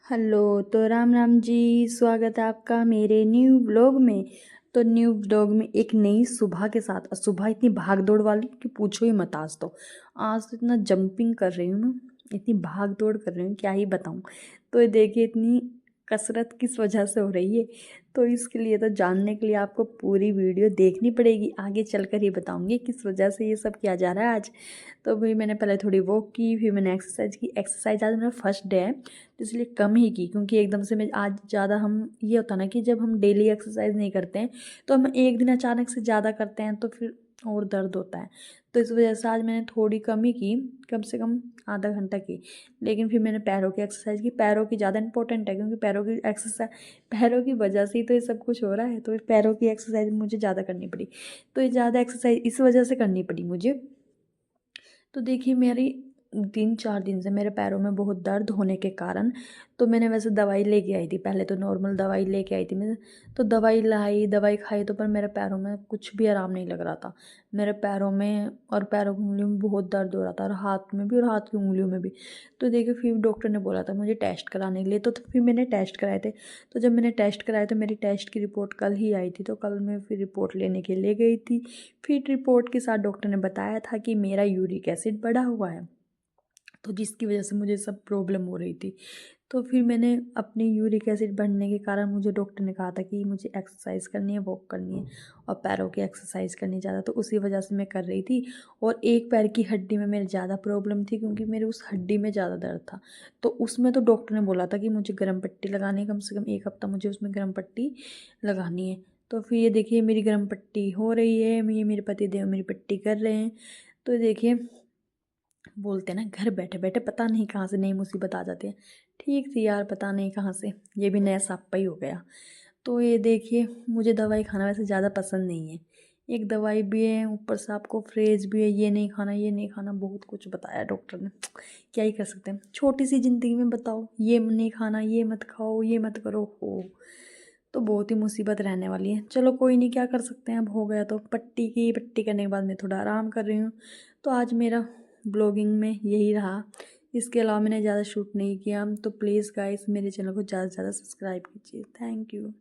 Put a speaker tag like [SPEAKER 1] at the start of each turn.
[SPEAKER 1] Hello, तो राम राम जी। स्वागत है आपका मेरे न्यू व्लॉग में। तो न्यू व्लॉग में एक नई सुबह के साथ। और सुबह इतनी भाग दौड़ वाली कि पूछो ही मत। आज तो इतना जंपिंग कर रही हूँ मैं, इतनी भाग दौड़ कर रही हूँ, क्या ही बताऊँ। तो ये देखिए, इतनी कसरत किस वजह से हो रही है। तो इसके लिए तो जानने के लिए आपको पूरी वीडियो देखनी पड़ेगी। आगे चलकर ही बताऊँगी किस वजह से ये सब किया जा रहा है आज। तो भाई मैंने पहले थोड़ी वॉक की, फिर मैंने एक्सरसाइज की। एक्सरसाइज आज मेरा फर्स्ट डे है, तो इसलिए कम ही की, क्योंकि एकदम से मैं आज ज़्यादा हम ये होता ना कि जब हम डेली एक्सरसाइज नहीं करते हैं तो हम एक दिन अचानक से ज़्यादा करते हैं तो फिर और दर्द होता है। तो इस वजह से आज मैंने थोड़ी कम ही की, कम से कम आधा घंटा की। लेकिन फिर मैंने पैरों की एक्सरसाइज की। पैरों की ज़्यादा इंपॉर्टेंट है, क्योंकि पैरों की एक्सरसाइज, पैरों की वजह से ही तो ये सब कुछ हो रहा है। तो पैरों की एक्सरसाइज मुझे ज़्यादा करनी पड़ी। तो ये ज़्यादा एक्सरसाइज इस वजह से करनी पड़ी मुझे। तो देखिए, मेरी 3-4 दिन से मेरे पैरों में बहुत दर्द होने के कारण, तो मैंने वैसे दवाई लेके आई थी। पहले तो नॉर्मल दवाई लेके आई थी मैं। तो दवाई लाई, दवाई खाई, तो पर मेरे पैरों में कुछ भी आराम नहीं लग रहा था। मेरे पैरों में और पैरों की उंगलियों में बहुत दर्द हो रहा था, और हाथ में भी और हाथ की उंगलियों में भी। तो देखिए, फिर डॉक्टर ने बोला था मुझे टेस्ट कराने के लिए। तो फिर मैंने टेस्ट कराए थे। तो जब मैंने टेस्ट कराए तो मेरी टेस्ट की रिपोर्ट कल ही आई थी। तो कल मैं फिर रिपोर्ट लेने के लिए गई थी। फिर रिपोर्ट के साथ डॉक्टर ने बताया था कि मेरा यूरिक एसिड बढ़ा हुआ है, तो जिसकी वजह से मुझे सब प्रॉब्लम हो रही थी। तो फिर मैंने अपने यूरिक एसिड बढ़ने के कारण, मुझे डॉक्टर ने कहा था कि मुझे एक्सरसाइज करनी है, वॉक करनी है और पैरों की एक्सरसाइज करनी ज़्यादा। तो उसी वजह से मैं कर रही थी। और एक पैर की हड्डी में मेरे ज़्यादा प्रॉब्लम थी, क्योंकि मेरे उस हड्डी में ज़्यादा दर्द था। तो उसमें तो डॉक्टर ने बोला था कि मुझे गर्म पट्टी लगानी है, कम से कम 1 हफ्ता मुझे उसमें गर्म पट्टी लगानी है। तो फिर ये देखिए, मेरी गर्म पट्टी हो रही है। ये मेरे पति देव मेरी पट्टी कर रहे हैं। तो देखिए, बोलते हैं ना, घर बैठे बैठे पता नहीं कहाँ से नई मुसीबत आ जाती है। ठीक थी यार, पता नहीं कहाँ से ये भी नया सापा ही हो गया। तो ये देखिए, मुझे दवाई खाना वैसे ज़्यादा पसंद नहीं है। एक दवाई भी है, ऊपर से आपको फ्रेज भी है, ये नहीं खाना, ये नहीं खाना, बहुत कुछ बताया डॉक्टर ने। क्या ही कर सकते हैं, छोटी सी ज़िंदगी में बताओ, ये नहीं खाना, ये मत खाओ, ये मत करो, हो तो बहुत ही मुसीबत रहने वाली है। चलो कोई नहीं, क्या कर सकते हैं, अब हो गया तो पट्टी की। पट्टी करने के बाद मैं थोड़ा आराम कर रही हूँ। तो आज मेरा ब्लॉगिंग में यही रहा। इसके अलावा मैंने ज़्यादा शूट नहीं किया। तो प्लीज़ गाइस, मेरे चैनल को ज़्यादा से ज़्यादा सब्सक्राइब कीजिए। Thank you.